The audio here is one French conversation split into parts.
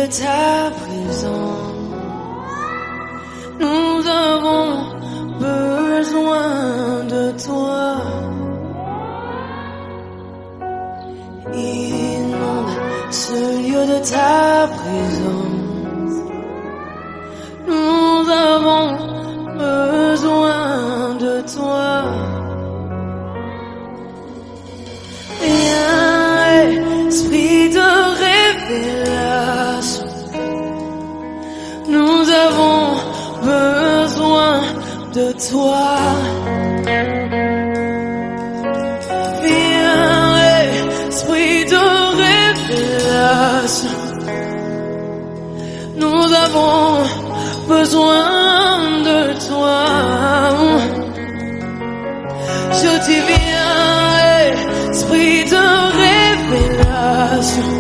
de ta présence. Nous avons besoin de toi. Inonde ce lieu de ta présence. Nous avons besoin de toi. Viens, esprit de révélation. Nous avons besoin de toi. Viens, esprit de révélation. Nous avons besoin de toi. Je dis viens, esprit de révélation.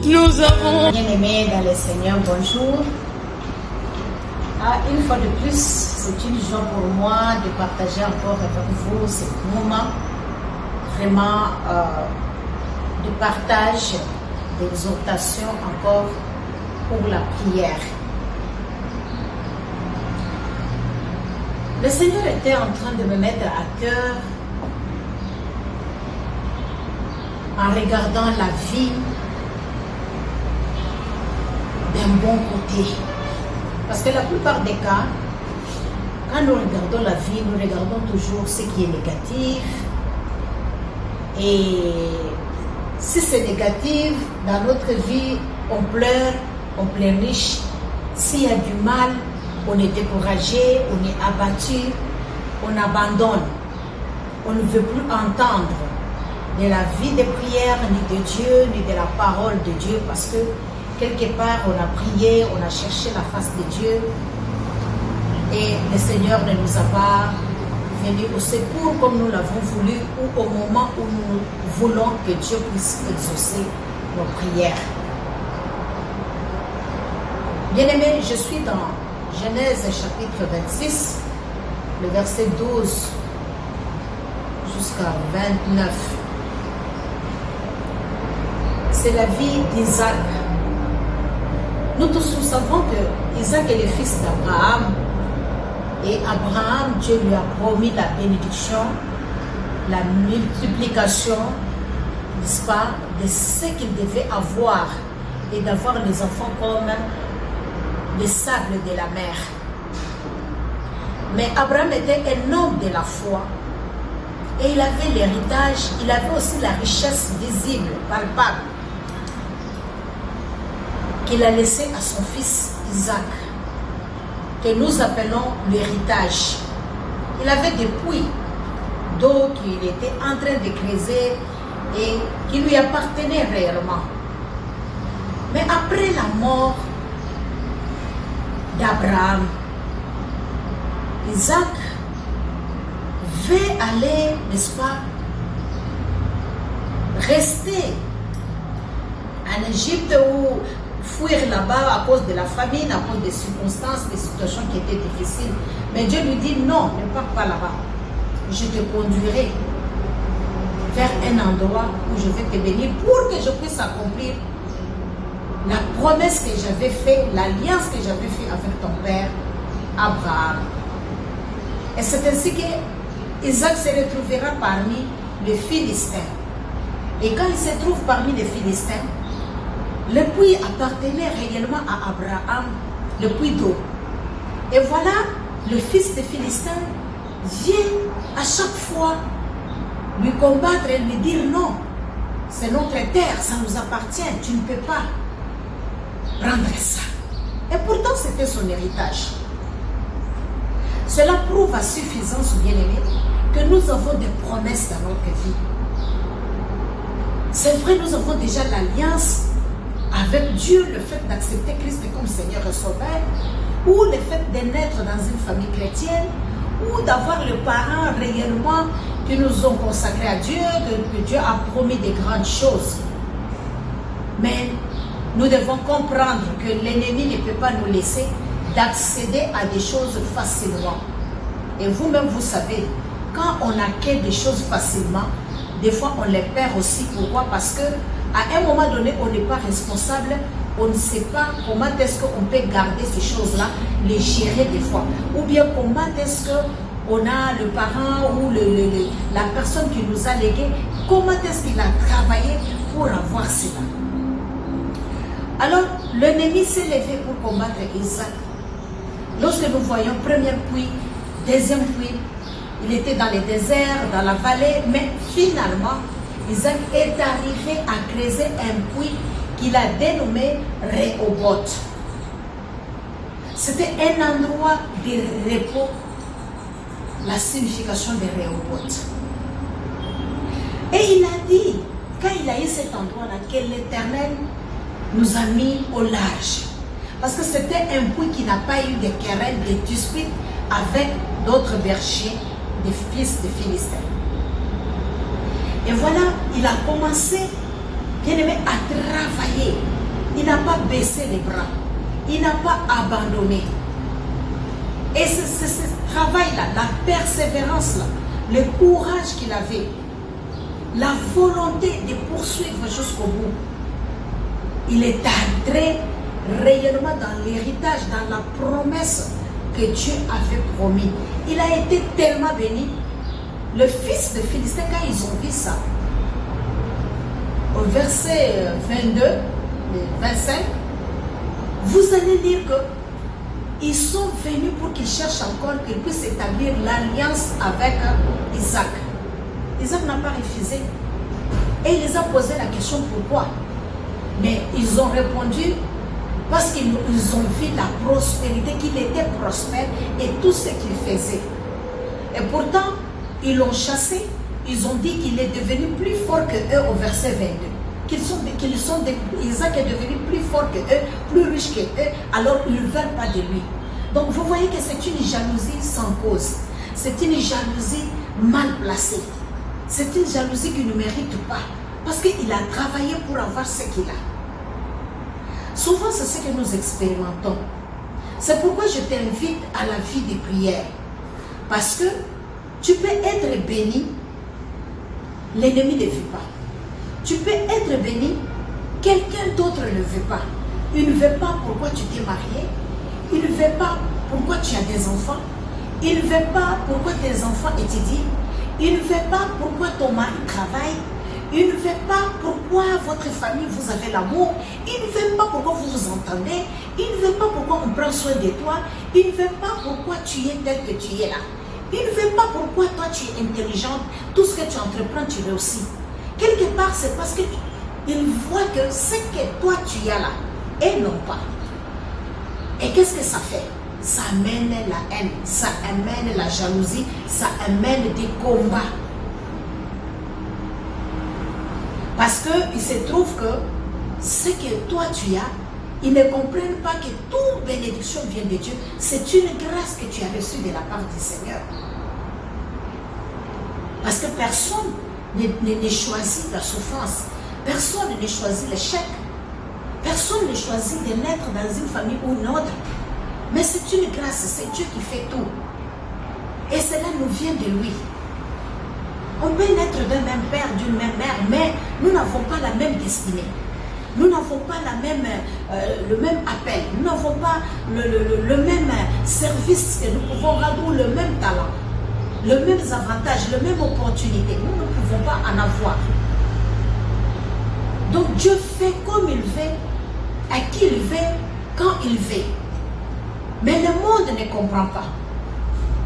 Nous avons... Bien-aimés dans le Seigneur, bonjour. Une fois de plus, c'est une joie pour moi de partager encore avec vous ce moment vraiment de partage, d'exhortation encore pour la prière. Le Seigneur était en train de me mettre à cœur en regardant la vie d'un bon côté. Parce que la plupart des cas, quand nous regardons la vie, nous regardons toujours ce qui est négatif. Et si c'est négatif, dans notre vie, on pleure, on pleurniche. S'il y a du mal, on est découragé, on est abattu, on abandonne. On ne veut plus entendre de la vie de prière, ni de Dieu, ni de la parole de Dieu, parce que quelque part, on a prié, on a cherché la face de Dieu et le Seigneur ne nous a pas venu au secours comme nous l'avons voulu ou au moment où nous voulons que Dieu puisse exaucer nos prières. Bien-aimés, je suis dans Genèse chapitre 26, le verset 12 jusqu'à 29. C'est la vie d'Isaac. Nous tous nous savons que Isaac est le fils d'Abraham et Abraham, Dieu lui a promis la bénédiction, la multiplication, n'est-ce pas, de ce qu'il devait avoir et d'avoir les enfants comme les sables de la mer. Mais Abraham était un homme de la foi et il avait l'héritage, il avait aussi la richesse visible, palpable, qu'il a laissé à son fils Isaac, que nous appelons l'héritage. Il avait des puits d'eau qu'il était en train de creuser et qui lui appartenaient réellement. Mais après la mort d'Abraham, Isaac veut aller, n'est-ce pas, rester en Égypte ou fuir là-bas à cause de la famine, à cause des circonstances, des situations qui étaient difficiles. Mais Dieu lui dit non, ne pars pas là-bas. Je te conduirai vers un endroit où je vais te bénir pour que je puisse accomplir la promesse que j'avais faite, l'alliance que j'avais faite avec ton père Abraham. Et c'est ainsi que Isaac se retrouvera parmi les Philistins. Et quand il se trouve parmi les Philistins, le puits appartenait réellement à Abraham, le puits d'eau. Et voilà, le fils des Philistins vient à chaque fois lui combattre et lui dire non, c'est notre terre, ça nous appartient, tu ne peux pas prendre ça. Et pourtant c'était son héritage. Cela prouve à suffisance, bien-aimés, que nous avons des promesses dans notre vie. C'est vrai, nous avons déjà l'alliance avec Dieu, le fait d'accepter Christ comme Seigneur et Sauveur, ou le fait de naître dans une famille chrétienne, ou d'avoir les parents réellement qui nous ont consacrés à Dieu, que Dieu a promis de grandes choses. Mais nous devons comprendre que l'ennemi ne peut pas nous laisser d'accéder à des choses facilement. Et vous-même, vous savez, quand on acquiert des choses facilement, des fois on les perd aussi. Pourquoi? Parce que à un moment donné, on n'est pas responsable, on ne sait pas comment est-ce qu'on peut garder ces choses-là, les gérer des fois. Ou bien comment est-ce qu'on a le parent ou la personne qui nous a légué, comment est-ce qu'il a travaillé pour avoir cela. Alors, l'ennemi s'est levé pour combattre Isaac. Lorsque nous voyons première pluie, deuxième pluie, il était dans les déserts, dans la vallée, mais finalement, Isaac est arrivé à creuser un puits qu'il a dénommé Rehoboth. C'était un endroit de repos, la signification de Rehoboth. Et il a dit, quand il a eu cet endroit-là, que l'Éternel nous a mis au large. Parce que c'était un puits qui n'a pas eu de querelle, de dispute avec d'autres bergers, des fils de Philistins. Et voilà, il a commencé, bien aimé, à travailler. Il n'a pas baissé les bras. Il n'a pas abandonné. Et c'est ce travail-là, la persévérance-là, le courage qu'il avait, la volonté de poursuivre jusqu'au bout. Il est entré réellement dans l'héritage, dans la promesse que Dieu avait promis. Il a été tellement béni. Le fils de Philistin, quand ils ont vu ça, au verset 22, 25, vous allez lire qu'ils sont venus pour qu'ils cherchent encore, qu'ils puissent établir l'alliance avec Isaac. Isaac n'a pas refusé. Et il les a posé la question pourquoi. Mais ils ont répondu parce qu'ils ont vu la prospérité, qu'il était prospère et tout ce qu'il faisait. Et pourtant, ils l'ont chassé, ils ont dit qu'il est devenu plus fort que eux au verset 22. Isaac est devenu plus fort que eux, plus riche que eux, alors ils ne veulent pas de lui. Donc vous voyez que c'est une jalousie sans cause. C'est une jalousie mal placée. C'est une jalousie qui ne mérite pas. Parce qu'il a travaillé pour avoir ce qu'il a. Souvent, c'est ce que nous expérimentons. C'est pourquoi je t'invite à la vie de prière. Parce que tu peux être béni, l'ennemi ne veut pas. Tu peux être béni, quelqu'un d'autre ne veut pas. Il ne veut pas pourquoi tu t'es marié. Il ne veut pas pourquoi tu as des enfants. Il ne veut pas pourquoi tes enfants étudient. Il ne veut pas pourquoi ton mari travaille. Il ne veut pas pourquoi votre famille vous avez l'amour. Il ne veut pas pourquoi vous vous entendez. Il ne veut pas pourquoi on prend soin de toi. Il ne veut pas pourquoi tu es tel que tu es là. Il ne veut pas pourquoi toi tu es intelligente. Tout ce que tu entreprends, tu réussis. Quelque part, c'est parce qu'il voit que ce que toi tu as là, et non pas. Et qu'est-ce que ça fait? Ça amène la haine, ça amène la jalousie, ça amène des combats. Parce qu'il se trouve que ce que toi tu as, ils ne comprennent pas que toute bénédiction vient de Dieu. C'est une grâce que tu as reçue de la part du Seigneur. Parce que personne ne choisit la souffrance. Personne ne choisit l'échec. Personne ne choisit de naître dans une famille ou une autre. Mais c'est une grâce, c'est Dieu qui fait tout. Et cela nous vient de lui. On peut naître d'un même père, d'une même mère, mais nous n'avons pas la même destinée. Nous n'avons pas le même appel. Nous n'avons pas le même service que nous pouvons rendre, ou le même talent, le même avantage, la même opportunité. Nous ne pouvons pas en avoir. Donc Dieu fait comme il veut, à qui il veut, quand il veut. Mais le monde ne comprend pas.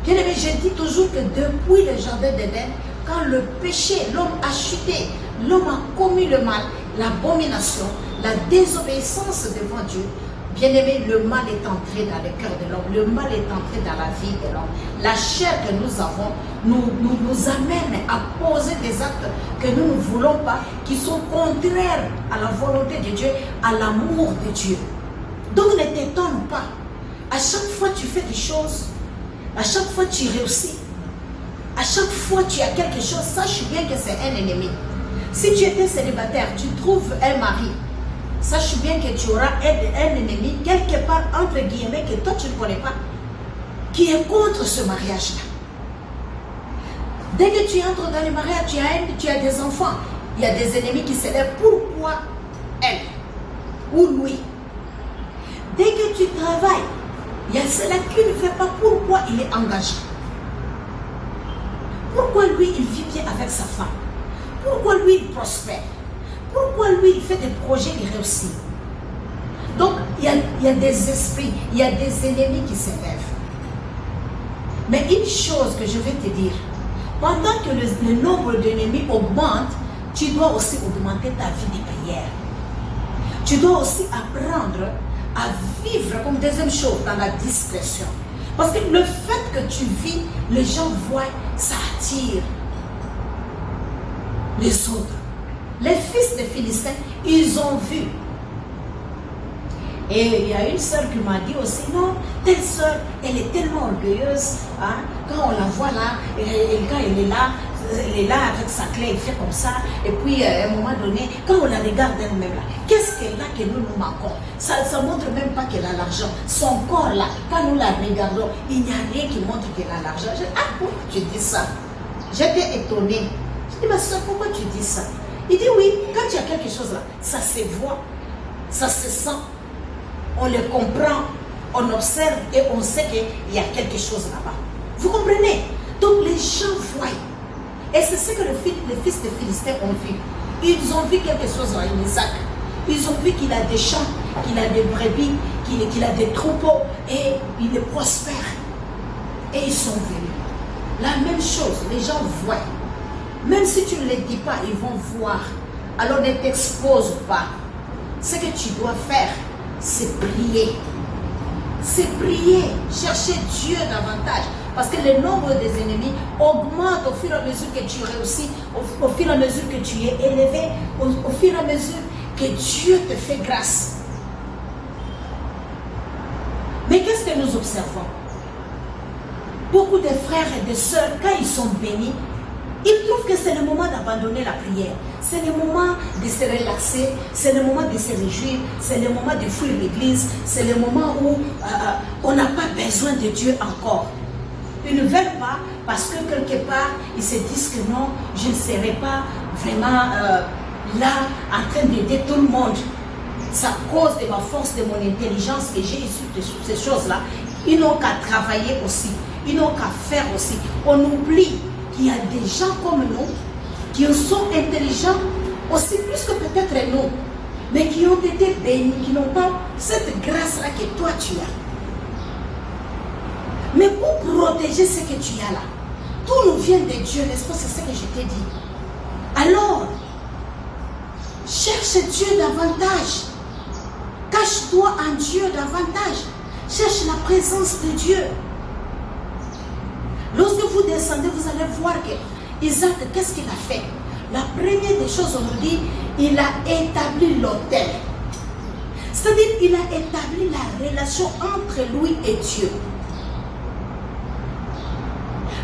Bien aimé, je dis toujours que depuis le jardin d'Éden, quand le péché, l'homme a chuté, l'homme a commis le mal, l'abomination, la désobéissance devant Dieu, bien aimé, le mal est entré dans le cœur de l'homme, le mal est entré dans la vie de l'homme. La chair que nous avons nous amène à poser des actes que nous ne voulons pas, qui sont contraires à la volonté de Dieu, à l'amour de Dieu. Donc ne t'étonne pas. À chaque fois tu fais des choses, à chaque fois tu réussis, à chaque fois tu as quelque chose, sache bien que c'est un ennemi. Si tu étais célibataire, tu trouves un mari, sache bien que tu auras un ennemi quelque part entre guillemets que toi tu ne connais pas, qui est contre ce mariage-là. Dès que tu entres dans le mariage, tu as des enfants. Il y a des ennemis qui s'élèvent. Pourquoi elle ou lui? Dès que tu travailles, il y a cela qui ne fait pas. Pourquoi il est engagé? Pourquoi lui, il vit bien avec sa femme? Pourquoi lui, il prospère? Pourquoi lui, il fait des projets, il réussit? Donc, il y a des esprits, il y a des ennemis qui s'élèvent. Mais une chose que je vais te dire, pendant que le nombre d'ennemis augmente, tu dois aussi augmenter ta vie de prière. Tu dois aussi apprendre à vivre comme deuxième chose dans la discrétion. Parce que le fait que tu vis, les gens voient, ça attire les autres. Les fils des Philistins, ils ont vu. Et il y a une sœur qui m'a dit aussi, non, telle sœur, elle est tellement orgueilleuse. Hein, quand on la voit là, quand elle est là avec sa clé, elle fait comme ça. Et puis à un moment donné, quand on la regarde elle-même là, qu'est-ce qu'elle a que nous manquons? Ça ne montre même pas qu'elle a l'argent. Son corps là, quand nous la regardons, il n'y a rien qui montre qu'elle a l'argent. Ah, pourquoi tu dis ça? J'étais étonnée. Je dis, ma soeur, pourquoi tu dis ça? Il dit, oui, quand il y a quelque chose là, ça se voit, ça se sent. On le comprend, on observe et on sait qu'il y a quelque chose là-bas. Vous comprenez? Donc les gens voient. Et c'est ce que les fils de Philistins ont vu. Ils ont vu quelque chose en Isaac. Ils ont vu qu'il a des champs, qu'il a des brebis, qu'il a des troupeaux et il est prospère. Et ils sont venus. La même chose, les gens voient. Même si tu ne les dis pas, ils vont voir. Alors ne t'expose pas. Ce que tu dois faire, c'est prier. C'est prier, chercher Dieu davantage. Parce que le nombre des ennemis augmente au fur et à mesure que tu réussis, au fur et à mesure que tu es élevé, au fur et à mesure que Dieu te fait grâce. Mais qu'est-ce que nous observons? Beaucoup de frères et de sœurs, quand ils sont bénis, ils trouvent que c'est le moment d'abandonner la prière. C'est le moment de se relaxer, c'est le moment de se réjouir, c'est le moment de fuir l'église, c'est le moment où on n'a pas besoin de Dieu encore. Ils ne veulent pas parce que quelque part, ils se disent que non, je ne serai pas vraiment là en train d'aider tout le monde. C'est à cause de ma force, de mon intelligence que j'ai issu de ces choses-là. Ils n'ont qu'à travailler aussi, ils n'ont qu'à faire aussi. On oublie qu'il y a des gens comme nous qui sont intelligents aussi plus que peut-être nous, mais qui ont été bénis, qui n'ont pas cette grâce-là que toi tu as. Mais pour protéger ce que tu as là, tout nous vient de Dieu, n'est-ce pas? C'est ce que je t'ai dit. Alors, cherche Dieu davantage. Cache-toi en Dieu davantage. Cherche la présence de Dieu. Lorsque vous descendez, vous allez voir que Isaac, qu'est-ce qu'il a fait? La première des choses, on nous dit, il a établi l'autel. C'est-à-dire, il a établi la relation entre lui et Dieu.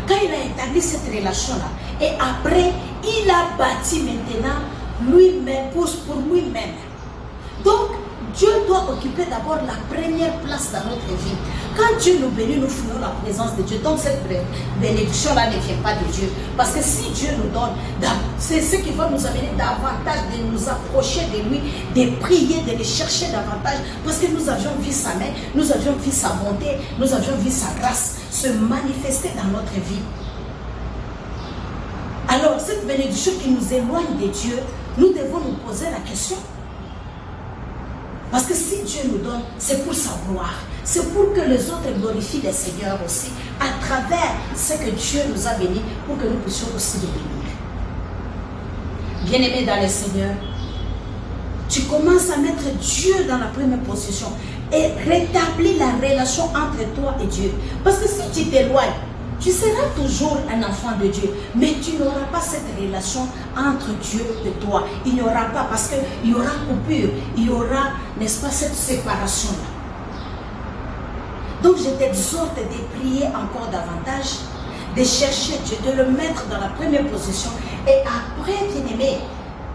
Quand il a établi cette relation-là, et après, il a bâti maintenant lui-même, pour lui-même. Donc, Dieu doit occuper d'abord la première place dans notre vie. Quand Dieu nous bénit, nous fouillons la présence de Dieu. Donc cette bénédiction-là ne vient pas de Dieu. Parce que si Dieu nous donne, c'est ce qui va nous amener davantage de nous approcher de lui, de prier, de le chercher davantage. Parce que nous avions vu sa main, nous avions vu sa bonté, nous avions vu sa grâce se manifester dans notre vie. Alors cette bénédiction qui nous éloigne de Dieu, nous devons nous poser la question. Parce que si Dieu nous donne, c'est pour sa gloire. C'est pour que les autres glorifient le Seigneur aussi, à travers ce que Dieu nous a bénis, pour que nous puissions aussi le bénir. Bien-aimé dans le Seigneur, tu commences à mettre Dieu dans la première position et rétablir la relation entre toi et Dieu. Parce que si tu t'éloignes, tu seras toujours un enfant de Dieu, mais tu n'auras pas cette relation entre Dieu et toi. Il n'y aura pas, parce qu'il y aura coupure, il y aura, n'est-ce pas, cette séparation-là. Donc je t'exhorte de prier encore davantage, de chercher Dieu, de le mettre dans la première position. Et après, bien-aimé,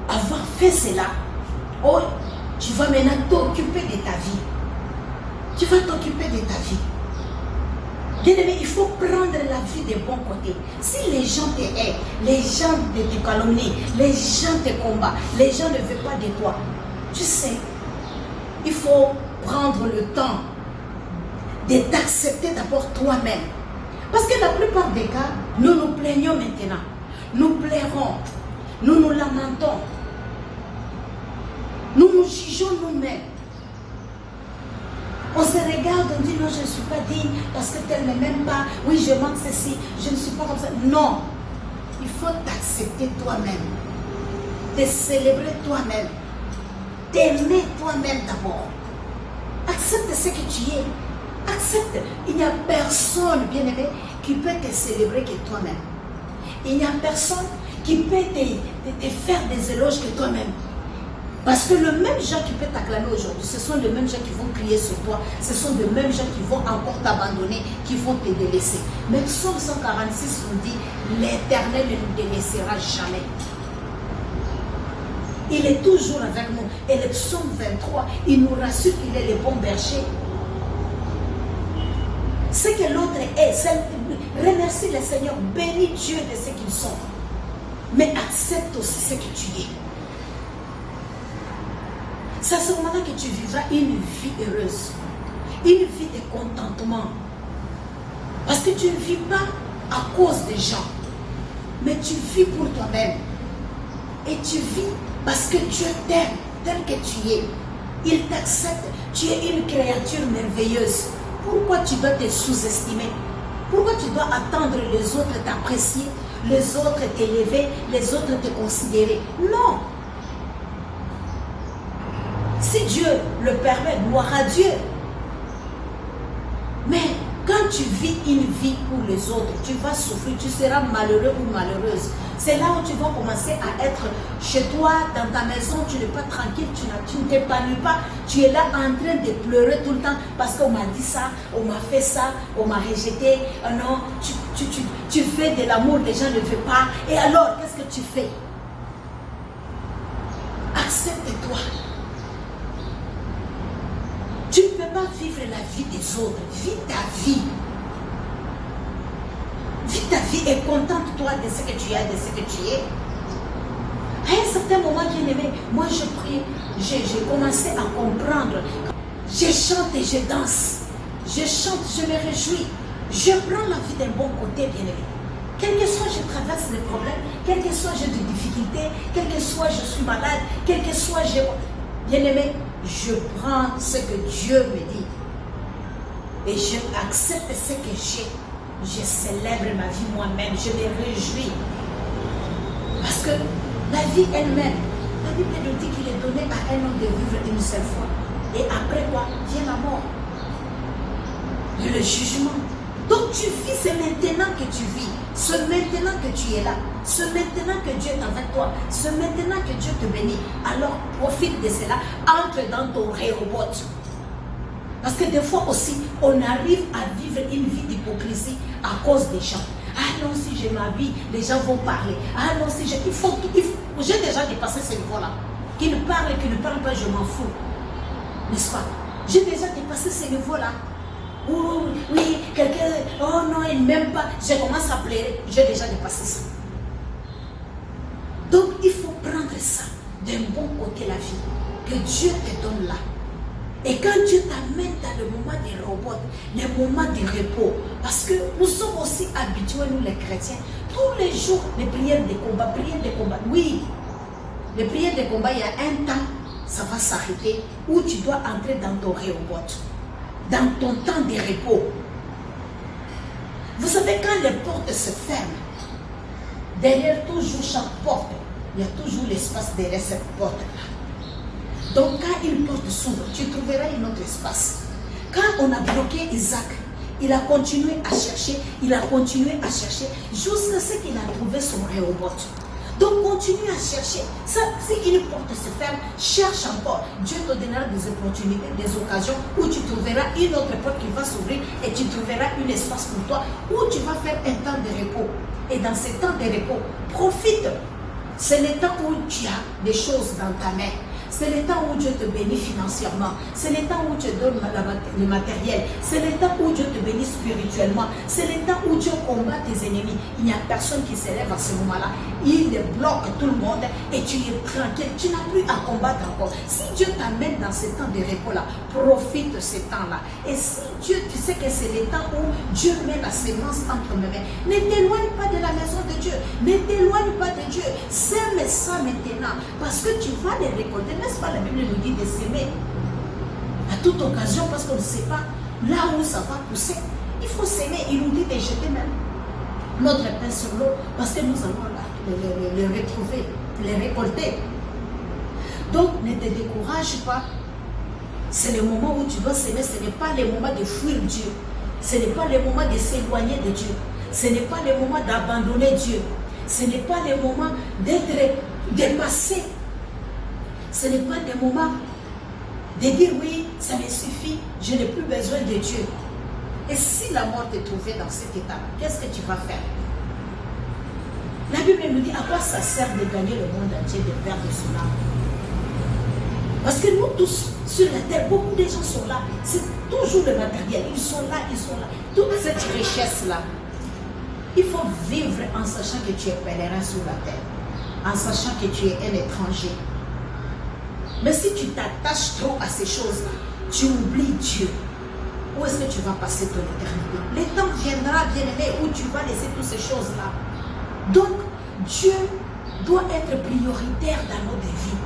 avoir fait cela, oh, tu vas maintenant t'occuper de ta vie. Tu vas t'occuper de ta vie. Bien-aimé, il faut prendre la vie des bons côtés. Si les gens te haïssent, les gens te calomnient, les gens te combattent, les gens ne veulent pas de toi, tu sais, il faut prendre le temps de t'accepter d'abord toi-même. Parce que la plupart des cas, nous nous plaignons maintenant. Nous pleurons, nous nous lamentons. Nous nous jugeons nous-mêmes. On se regarde, on dit non, je ne suis pas digne parce que tel ne m'aime pas. Oui, je manque ceci, je ne suis pas comme ça. Non, il faut t'accepter toi-même, te célébrer toi-même, t'aimer toi-même d'abord. Accepte ce que tu es. Accepte. Il n'y a personne, bien-aimé, qui peut te célébrer que toi-même. Il n'y a personne qui peut te faire des éloges que toi-même. Parce que le même gens qui peut t'acclamer aujourd'hui, ce sont les mêmes gens qui vont crier sur toi, ce sont les mêmes gens qui vont encore t'abandonner, qui vont te délaisser. Même Psaume 146 nous dit, l'Éternel ne nous délaissera jamais. Il est toujours avec nous. Et le psaume 23, il nous rassure qu'il est le bon berger. Ce que l'autre est, remercie le Seigneur, bénis Dieu de ce qu'ils sont. Mais accepte aussi ce que tu es. C'est à ce moment-là que tu vivras une vie heureuse, une vie de contentement. Parce que tu ne vis pas à cause des gens, mais tu vis pour toi-même. Et tu vis parce que Dieu t'aime tel que tu es. Il t'accepte. Tu es une créature merveilleuse. Pourquoi tu dois te sous-estimer? Pourquoi tu dois attendre les autres t'apprécier, les autres t'élever, les autres te considérer? Non. Si Dieu le permet, gloire à Dieu. Mais quand tu vis une vie pour les autres, tu vas souffrir, tu seras malheureux ou malheureuse. C'est là où tu vas commencer à être chez toi, dans ta maison, tu n'es pas tranquille, tu ne t'épanouis pas. Tu es là en train de pleurer tout le temps parce qu'on m'a dit ça, on m'a fait ça, on m'a rejeté. Non, tu fais de l'amour, les gens ne veulent pas. Et alors, qu'est-ce que tu fais? Accepte-toi. Tu ne peux pas vivre la vie des autres. Vis ta vie. Vis ta vie et contente-toi de ce que tu as, de ce que tu es. À un certain moment, bien aimé, moi je prie, j'ai commencé à comprendre. Je chante et je danse. Je chante, je me réjouis. Je prends la vie d'un bon côté, bien aimé. Quel que soit je traverse les problèmes, quel que soit j'ai des difficultés, quel que soit je suis malade, quel que soit j'ai... Bien aimé, je prends ce que Dieu me dit et je accepte ce que j'ai. Je célèbre ma vie moi-même, je me réjouis. Parce que la vie elle-même, la Bible nous dit qu'il est donné à un homme de vivre une seule fois. Et après quoi vient la mort. Et le jugement. Donc tu vis, c'est maintenant que tu vis. C'est maintenant que tu es là. C'est maintenant que Dieu est avec toi. C'est maintenant que Dieu te bénit. Alors profite de cela. Entre dans ton Rehoboth. Parce que des fois aussi, on arrive à vivre une vie d'hypocrisie à cause des gens. Ah non, si je m'habille, les gens vont parler. Ah non, si je... J'ai déjà dépassé ce niveau-là. Qui ne parle, qui ne parle pas, je m'en fous. N'est-ce pas? J'ai déjà dépassé ce niveau-là. Oh, oui, quelqu'un, oh non, il ne m'aime pas. Je commence à pleurer. J'ai déjà dépassé ça. Donc, il faut prendre ça d'un bon côté la vie. Que Dieu te donne là. Et quand Dieu t'amène dans le moment des robots, le moment de repos, parce que nous sommes aussi habitués, nous les chrétiens, tous les jours, les prières de combat, oui, les prières de combat, il y a un temps, ça va s'arrêter, où tu dois entrer dans ton robot, dans ton temps de repos. Vous savez, quand les portes se ferment, derrière toujours chaque porte, il y a toujours l'espace derrière cette porte-là. Donc quand une porte s'ouvre, tu trouveras un autre espace. Quand on a bloqué Isaac, il a continué à chercher, jusqu'à ce qu'il a trouvé son Rehoboth. Donc continue à chercher. Ça, si une porte se ferme, cherche encore. Dieu te donnera des opportunités, des occasions où tu trouveras une autre porte qui va s'ouvrir et tu trouveras un espace pour toi où tu vas faire un temps de repos. Et dans ce temps de repos, profite. C'est le temps où tu as des choses dans ta main. C'est le temps où Dieu te bénit financièrement. C'est le temps où Dieu donne le matériel. C'est le temps où Dieu te bénit spirituellement. C'est le temps où Dieu combat tes ennemis. Il n'y a personne qui s'élève à ce moment-là. Il bloque tout le monde et tu es tranquille. Tu n'as plus à combattre encore. Si Dieu t'amène dans ces temps de repos-là, profite de ces temps-là. Et si Dieu, tu sais que c'est le temps où Dieu met la sémence entre mes mains, ne t'éloigne pas de la maison de Dieu. Ne t'éloigne pas de Dieu. Sème ça maintenant. Parce que tu vas les récolter. N'est-ce pas, la Bible nous dit de s'aimer à toute occasion, parce qu'on ne sait pas là où ça va pousser. Il faut s'aimer. Il nous dit de jeter même notre pain sur l'eau, parce que nous allons les retrouver, les récolter. Donc ne te décourage pas. C'est le moment où tu dois s'aimer. Ce n'est pas le moment de fuir Dieu. Ce n'est pas le moment de s'éloigner de Dieu. Ce n'est pas le moment d'abandonner Dieu. Ce n'est pas le moment d'être dépassé. Ce n'est pas le moment de dire oui, ça me suffit, je n'ai plus besoin de Dieu. Et si la mort t'est trouvée dans cet état, qu'est-ce que tu vas faire? La Bible nous dit à quoi ça sert de gagner le monde entier, de perdre son âme? Parce que nous tous, sur la terre, beaucoup de gens sont là. C'est toujours le matériel. Ils sont là, ils sont là. Toute cette richesse-là, il faut vivre en sachant que tu es pèlerin sur la terre. En sachant que tu es un étranger. Mais si tu t'attaches trop à ces choses-là, tu oublies Dieu. Où est-ce que tu vas passer ton éternité? Le temps viendra, bien-aimé, où tu vas laisser toutes ces choses-là. Donc, Dieu doit être prioritaire dans notre vie.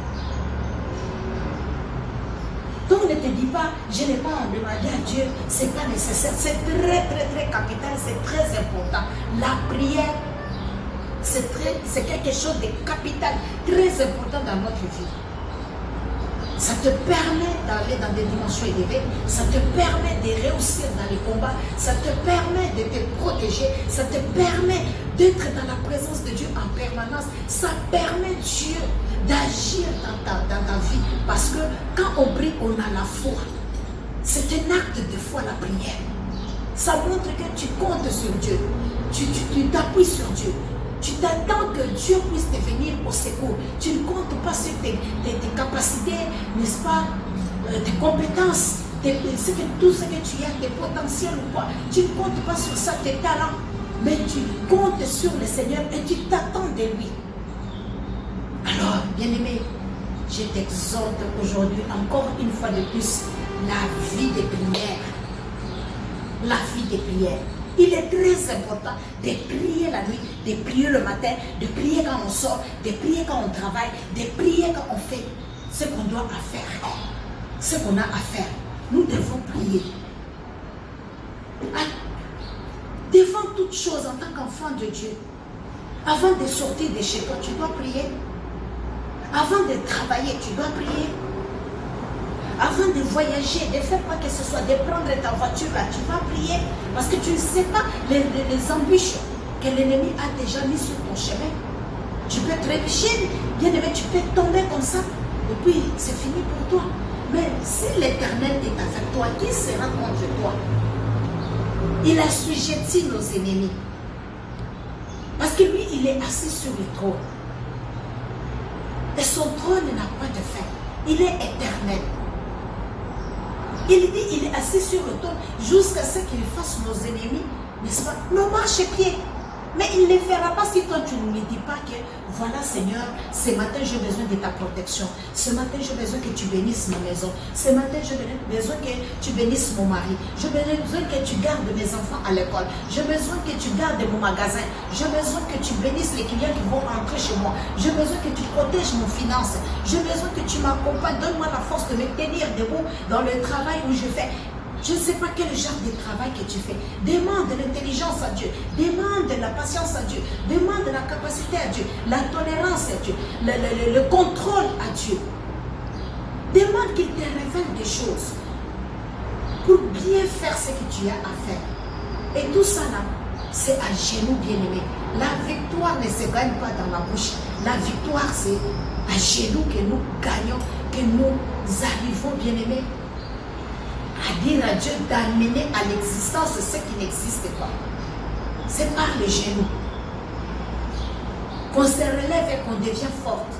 Donc ne te dis pas, je n'ai pas demandé à Dieu, ce n'est pas nécessaire. C'est très, très, très capital, c'est très important. La prière, c'est quelque chose de capital, très important dans notre vie. Ça te permet d'aller dans des dimensions élevées, ça te permet de réussir dans les combats, ça te permet de te protéger, ça te permet d'être dans la présence de Dieu en permanence, ça permet Dieu d'agir dans ta vie. Parce que quand on prie, on a la foi. C'est un acte de foi, la prière. Ça montre que tu comptes sur Dieu, tu t'appuies sur Dieu. Tu t'attends que Dieu puisse te venir au secours. Tu ne comptes pas sur tes capacités, n'est-ce pas, tes compétences, tout ce que tu as, tes potentiels ou quoi. Tu ne comptes pas sur ça, tes talents. Mais tu comptes sur le Seigneur et tu t'attends de lui. Alors, bien-aimé, je t'exhorte aujourd'hui, encore une fois de plus, la vie des prières. La vie des prières. Il est très important de prier la nuit, de prier le matin, de prier quand on sort, de prier quand on travaille, de prier quand on fait ce qu'on doit faire. Ce qu'on a à faire. Nous devons prier. Devant toute chose, en tant qu'enfant de Dieu, avant de sortir de chez toi, tu dois prier. Avant de travailler, tu dois prier. Avant de voyager, de faire quoi que ce soit, de prendre ta voiture là, tu vas prier. Parce que tu ne sais pas les embûches que l'ennemi a déjà mis sur ton chemin. Tu peux trébucher, bien aimé, tu peux tomber comme ça. Et puis, c'est fini pour toi. Mais si l'Éternel est avec toi, qui sera contre toi? Il assujettit nos ennemis. Parce que lui, il est assis sur le trône. Et son trône n'a pas de fin. Il est éternel. Il dit, il est assis sur le trône jusqu'à ce qu'il fasse nos ennemis, n'est-ce pas, nos marchepieds. Mais il ne le fera pas si toi tu ne lui dis pas que voilà Seigneur, ce matin j'ai besoin de ta protection. Ce matin j'ai besoin que tu bénisses ma maison. Ce matin j'ai besoin que tu bénisses mon mari. J'ai besoin que tu gardes mes enfants à l'école. J'ai besoin que tu gardes mon magasin. J'ai besoin que tu bénisses les clients qui vont rentrer chez moi. J'ai besoin que tu protèges mon finance. J'ai besoin que tu m'accompagnes. Donne-moi la force de me tenir debout dans le travail où je fais. Je ne sais pas quel genre de travail que tu fais. Demande l'intelligence à Dieu. Demande la patience à Dieu. Demande la capacité à Dieu. La tolérance à Dieu. Le contrôle à Dieu. Demande qu'il te révèle des choses pour bien faire ce que tu as à faire. Et tout ça là, c'est à genoux, bien-aimé. La victoire ne se gagne pas dans la bouche. La victoire, c'est à genoux que nous gagnons, que nous arrivons, bien-aimés, à dire à Dieu d'amener à l'existence ce qui n'existe pas. C'est par les genoux qu'on se relève et qu'on devient forte.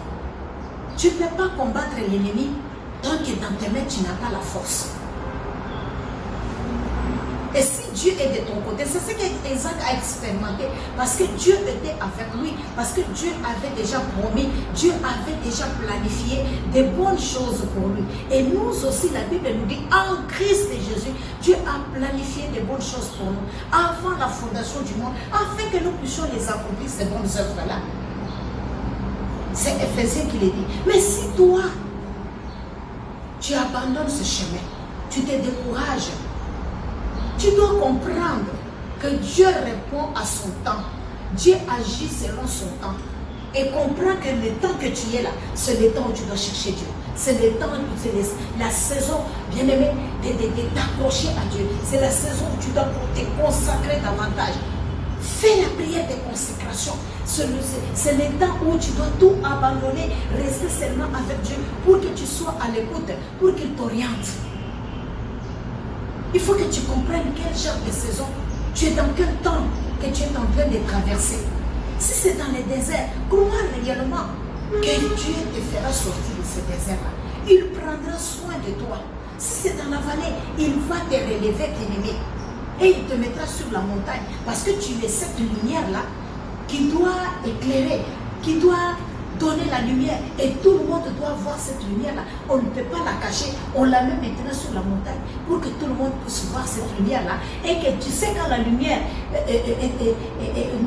Tu ne peux pas combattre l'ennemi tant que dans tes mains, tu n'as pas la force. Et si Dieu est de ton côté, c'est ce qu'Isaac a expérimenté. Parce que Dieu était avec lui. Parce que Dieu avait déjà promis. Dieu avait déjà planifié des bonnes choses pour lui. Et nous aussi, la Bible nous dit, en Christ Jésus, Dieu a planifié des bonnes choses pour nous. Avant la fondation du monde. Afin que nous puissions les accomplir, ces bonnes œuvres-là. C'est Éphésiens qui le dit. Mais si toi, tu abandonnes ce chemin, tu te décourages, tu dois comprendre que Dieu répond à son temps. Dieu agit selon son temps. Et comprends que le temps que tu es là, c'est le temps où tu dois chercher Dieu. C'est le temps où c'est la saison, bien aimé, d'accrocher à Dieu. C'est la saison où tu dois te consacrer davantage. Fais la prière de consécration. C'est le temps où tu dois tout abandonner, rester seulement avec Dieu pour que tu sois à l'écoute, pour qu'il t'oriente. Il faut que tu comprennes quel genre de saison, tu es dans quel temps que tu es en train de traverser. Si c'est dans le désert, crois réellement que Dieu te fera sortir de ce désert-là. Il prendra soin de toi. Si c'est dans la vallée, il va te relever, t'aimer. Et il te mettra sur la montagne. Parce que tu es cette lumière-là qui doit éclairer, qui doit donner la lumière. Et tout le monde doit voir cette lumière-là. On ne peut pas la cacher. On la met maintenant sur la montagne pour que tout le monde puisse voir cette lumière-là. Et que tu sais quand la lumière,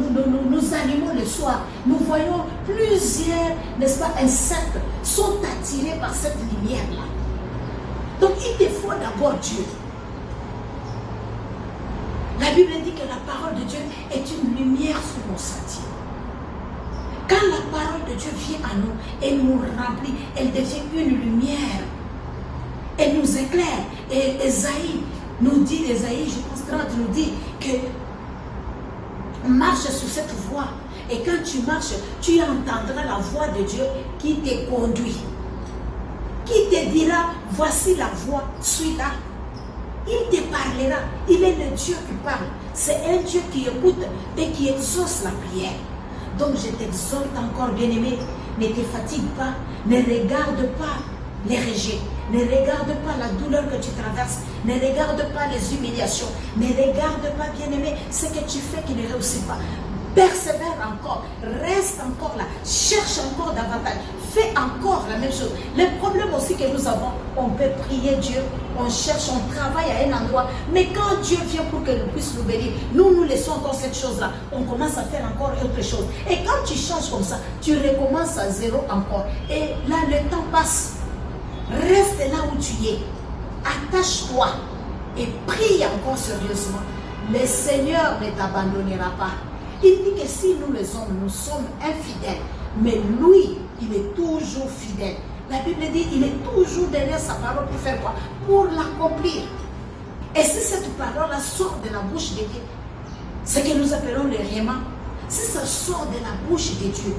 nous allumons le soir, nous voyons plusieurs, n'est-ce pas, insectes sont attirés par cette lumière-là. Donc il te faut d'abord Dieu. La Bible dit que la parole de Dieu est une lumière sur nos sentiers. Quand la parole de Dieu vient à nous, elle nous remplit, elle devient une lumière. Elle nous éclaire. Et Ésaïe nous dit, Ésaïe, je pense 30, nous dit que marche sur cette voie. Et quand tu marches, tu entendras la voix de Dieu qui te conduit. Qui te dira, voici la voie, suis-la. Il te parlera. Il est le Dieu qui parle. C'est un Dieu qui écoute et qui exauce la prière. Donc je t'exhorte encore, bien-aimé, ne te fatigue pas, ne regarde pas les rejets, ne regarde pas la douleur que tu traverses, ne regarde pas les humiliations, ne regarde pas, bien-aimé, ce que tu fais qui ne réussit pas. Persévère encore, reste encore là, cherche encore davantage, fais encore la même chose. Le problème aussi que nous avons, on peut prier Dieu, on cherche, on travaille à un endroit, mais quand Dieu vient pour que nous puissions nous bénir, nous laissons encore cette chose-là, on commence à faire encore autre chose. Et quand tu changes comme ça, tu recommences à zéro encore. Et là, le temps passe. Reste là où tu es, attache-toi et prie encore sérieusement. Le Seigneur ne t'abandonnera pas. Il dit que si nous les hommes, nous sommes infidèles, mais lui, il est toujours fidèle. La Bible dit qu'il est toujours derrière sa parole pour faire quoi? Pour l'accomplir. Et si cette parole-là sort de la bouche de Dieu, ce que nous appelons le réma, si ça sort de la bouche de Dieu,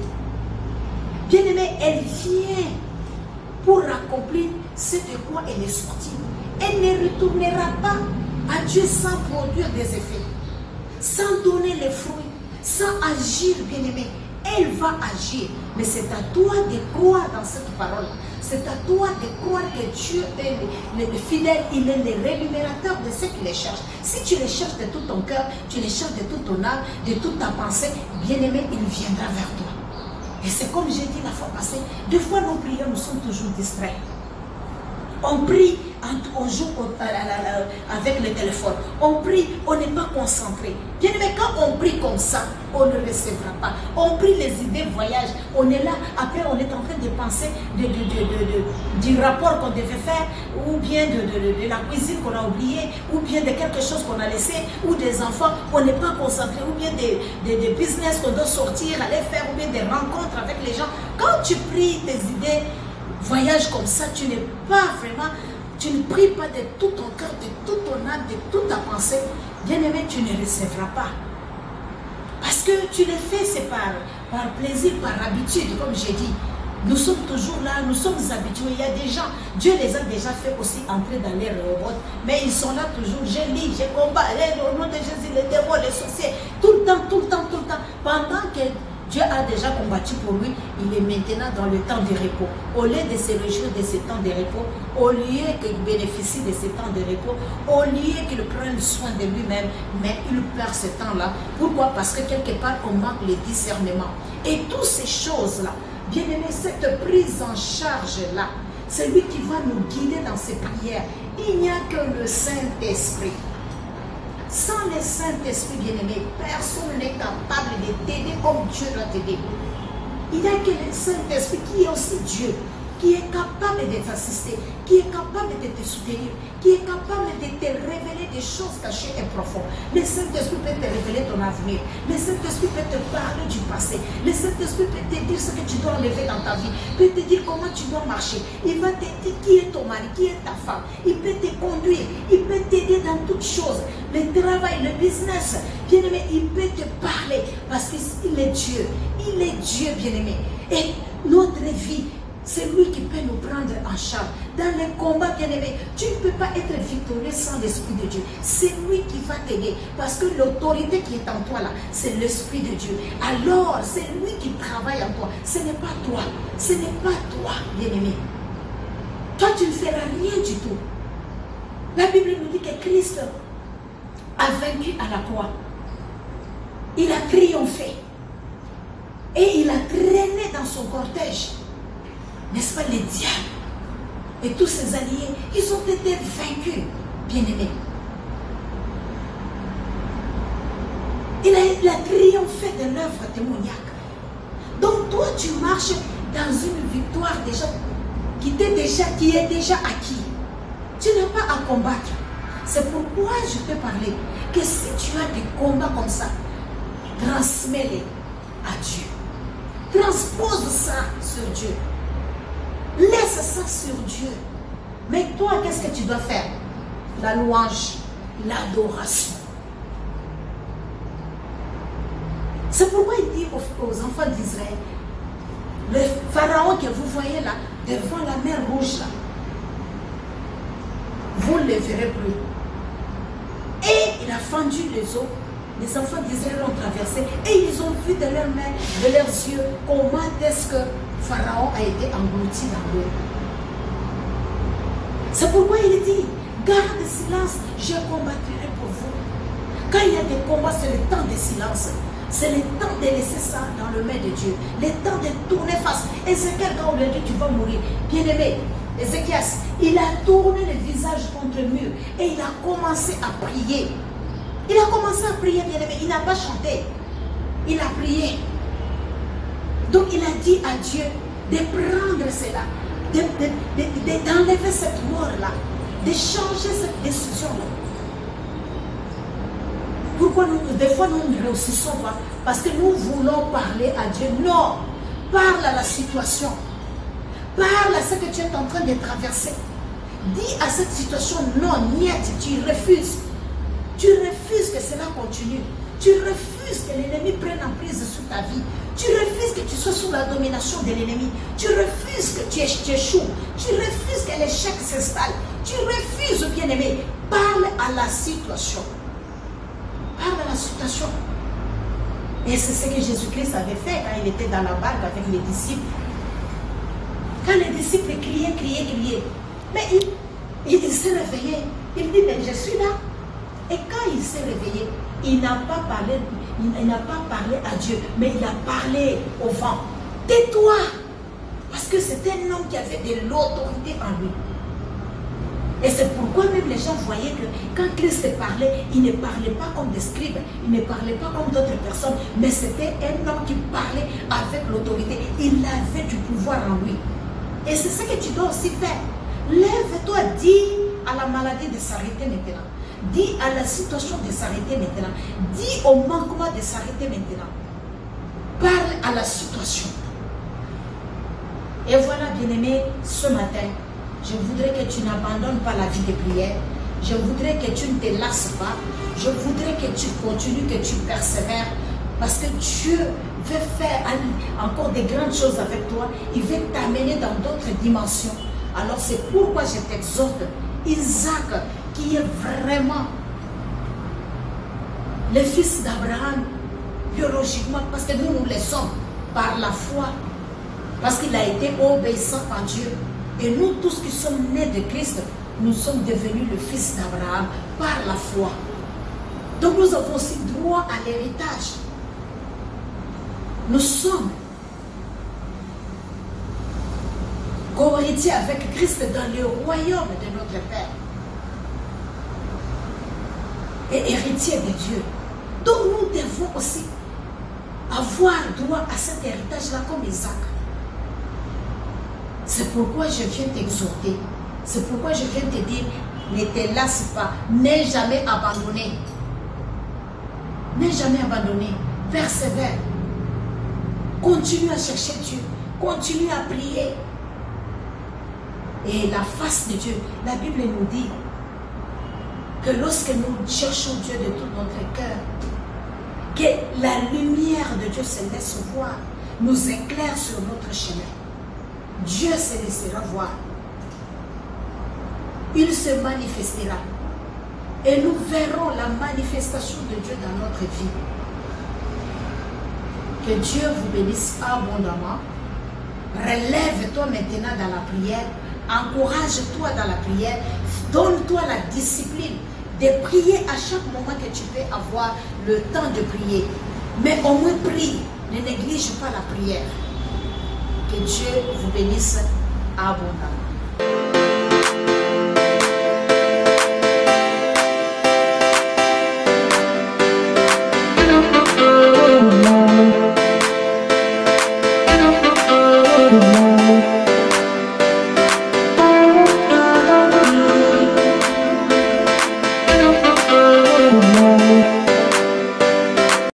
bien aimé, elle vient pour accomplir ce de quoi elle est sortie. Elle ne retournera pas à Dieu sans produire des effets, sans donner les fruits, sans agir, bien-aimé. Elle va agir, mais c'est à toi de croire dans cette parole. C'est à toi de croire que Dieu est le fidèle, il est le rémunérateur de ceux qui les cherchent. Si tu les cherches de tout ton cœur, tu les cherches de toute ton âme, de toute ta pensée, bien-aimé, il viendra vers toi. Et c'est comme j'ai dit la fois passée, des fois nos prières, nous sommes toujours distraits. On prie, on joue avec le téléphone. On prie, on n'est pas concentré. Bien aimé, quand on prie comme ça, on ne recevra pas. On prie, les idées voyagent. On est là, après on est en train de penser du rapport qu'on devait faire, ou bien de la cuisine qu'on a oublié, ou bien de quelque chose qu'on a laissé, ou des enfants, on n'est pas concentré, ou bien des business qu'on doit sortir, aller faire, ou bien des rencontres avec les gens. Quand tu pries, tes idées voyage comme ça, tu n'es pas vraiment, tu ne pries pas de tout ton cœur, de toute ton âme, de toute ta pensée, bien aimé, tu ne recevras pas. Parce que tu le fais, c'est par plaisir, par habitude, comme j'ai dit. Nous sommes toujours là, nous sommes habitués. Il y a des gens, Dieu les a déjà fait aussi entrer dans les robots, mais ils sont là toujours. Je lis, je combats, au nom de Jésus, les démons, les sorciers, tout le temps, tout le temps, tout le temps. Pendant que Dieu a déjà combattu pour lui. Il est maintenant dans le temps de repos. Au lieu de se réjouir de ce temps de repos, au lieu qu'il bénéficie de ce temps de repos, au lieu qu'il prenne soin de lui-même, mais il perd ce temps-là. Pourquoi? Parce que quelque part, on manque le discernement. Et toutes ces choses-là, bien aimé, cette prise en charge-là, c'est lui qui va nous guider dans ses prières. Il n'y a que le Saint-Esprit. Sans le Saint-Esprit, bien-aimé, personne n'est capable de t'aider comme Dieu doit t'aider. Il n'y a que le Saint-Esprit qui est aussi Dieu, qui est capable de t'assister, qui est capable de te soutenir, qui est capable de te révéler des choses cachées et profondes. Le Saint-Esprit peut te révéler ton avenir. Le Saint-Esprit peut te parler du passé. Le Saint-Esprit peut te dire ce que tu dois enlever dans ta vie. Peut te dire comment tu dois marcher. Il va te dire qui est ton mari, qui est ta femme. Il peut te conduire. Il peut t'aider dans toutes choses. Le travail, le business. Bien-aimé, il peut te parler parce qu'il est Dieu. Il est Dieu, bien-aimé. Et notre vie, c'est lui qui peut nous prendre en charge. Dans les combats, bien-aimés, tu ne peux pas être victorieux sans l'Esprit de Dieu. C'est lui qui va t'aider. Parce que l'autorité qui est en toi là, c'est l'Esprit de Dieu. Alors, c'est lui qui travaille en toi. Ce n'est pas toi. Ce n'est pas toi, bien-aimé. Toi, tu ne feras rien du tout. La Bible nous dit que Christ a vaincu à la croix. Il a triomphé. Et il a traîné dans son cortège, n'est-ce pas, les diables et tous ses alliés, ils ont été vaincus, bien-aimés. Il a triomphé de l'œuvre démoniaque. Donc toi, tu marches dans une victoire déjà qui est déjà acquis. Tu n'as pas à combattre. C'est pourquoi je te parlais que si tu as des combats comme ça, transmets-les à Dieu. Transpose ça sur Dieu. Laisse ça sur Dieu. Mais toi, qu'est-ce que tu dois faire? La louange, l'adoration. C'est pourquoi il dit aux enfants d'Israël, le pharaon que vous voyez là, devant la mer rouge là, vous ne le verrez plus. Et il a fendu les eaux. Les enfants d'Israël ont traversé et ils ont vu de leurs mains, de leurs yeux, comment est-ce que Pharaon a été englouti dans l'eau. C'est pourquoi il dit, garde silence, je combattrai pour vous. Quand il y a des combats, c'est le temps de silence. C'est le temps de laisser ça dans le main de Dieu. Le temps de tourner face. Ézéchiel, quand on lui dit, tu vas mourir. Bien-aimé, Ézéchias, il a tourné le visage contre le mur et il a commencé à prier. Il a commencé à prier, bien-aimé. Il n'a pas chanté. Il a prié. Donc il a dit à Dieu de prendre cela, d'enlever cette mort-là, de changer cette décision-là. Pourquoi des fois nous ne réussissons pas? Parce que nous voulons parler à Dieu. Non, parle à la situation. Parle à ce que tu es en train de traverser. Dis à cette situation, non, niet, tu refuses. Tu refuses que cela continue. Tu refuses que l'ennemi prenne en prise sur ta vie. Tu refuses que tu sois sous la domination de l'ennemi. Tu refuses que tu échoues. Tu refuses que l'échec s'installe. Tu refuses, bien-aimé. Parle à la situation. Parle à la situation. Et c'est ce que Jésus-Christ avait fait quand il était dans la barque avec les disciples. Quand les disciples criaient. Mais il s'est réveillé. Il dit, mais je suis là. Et quand il s'est réveillé, il n'a pas parlé à Dieu, mais il a parlé au vent. Tais-toi! Parce que c'était un homme qui avait de l'autorité en lui. Et c'est pourquoi même les gens voyaient que quand Christ parlait, il ne parlait pas comme des scribes, il ne parlait pas comme d'autres personnes, mais c'était un homme qui parlait avec l'autorité. Il avait du pouvoir en lui. Et c'est ce que tu dois aussi faire. Lève-toi, dis à la maladie de s'arrêter maintenant. Dis à la situation de s'arrêter maintenant. Dis au manquement de s'arrêter maintenant. Parle à la situation. Et voilà, bien-aimé, ce matin, je voudrais que tu n'abandonnes pas la vie de prière. Je voudrais que tu ne te lasses pas. Je voudrais que tu continues, que tu persévères. Parce que Dieu veut faire encore de grandes choses avec toi. Il veut t'amener dans d'autres dimensions. Alors c'est pourquoi je t'exhorte, Isaac, qui est vraiment le fils d'Abraham, biologiquement, parce que nous le sommes par la foi, parce qu'il a été obéissant à Dieu. Et nous tous qui sommes nés de Christ, nous sommes devenus le fils d'Abraham par la foi. Donc nous avons aussi droit à l'héritage. Nous sommes co-héritiers avec Christ dans le royaume de notre Père. Et héritiers de Dieu. Donc nous devons aussi avoir droit à cet héritage-là comme Isaac. C'est pourquoi je viens t'exhorter. C'est pourquoi je viens te dire, ne te lasse pas, n'aie jamais abandonné. N'aie jamais abandonné. Persévère. Continue à chercher Dieu. Continue à prier. Et la face de Dieu, la Bible nous dit que lorsque nous cherchons Dieu de tout notre cœur, que la lumière de Dieu se laisse voir, nous éclaire sur notre chemin. Dieu se laissera voir. Il se manifestera. Et nous verrons la manifestation de Dieu dans notre vie. Que Dieu vous bénisse abondamment. Relève-toi maintenant dans la prière. Encourage-toi dans la prière. Donne-toi la discipline de prier à chaque moment que tu peux avoir le temps de prier. Mais au moins prie. Ne néglige pas la prière. Que Dieu vous bénisse abondamment.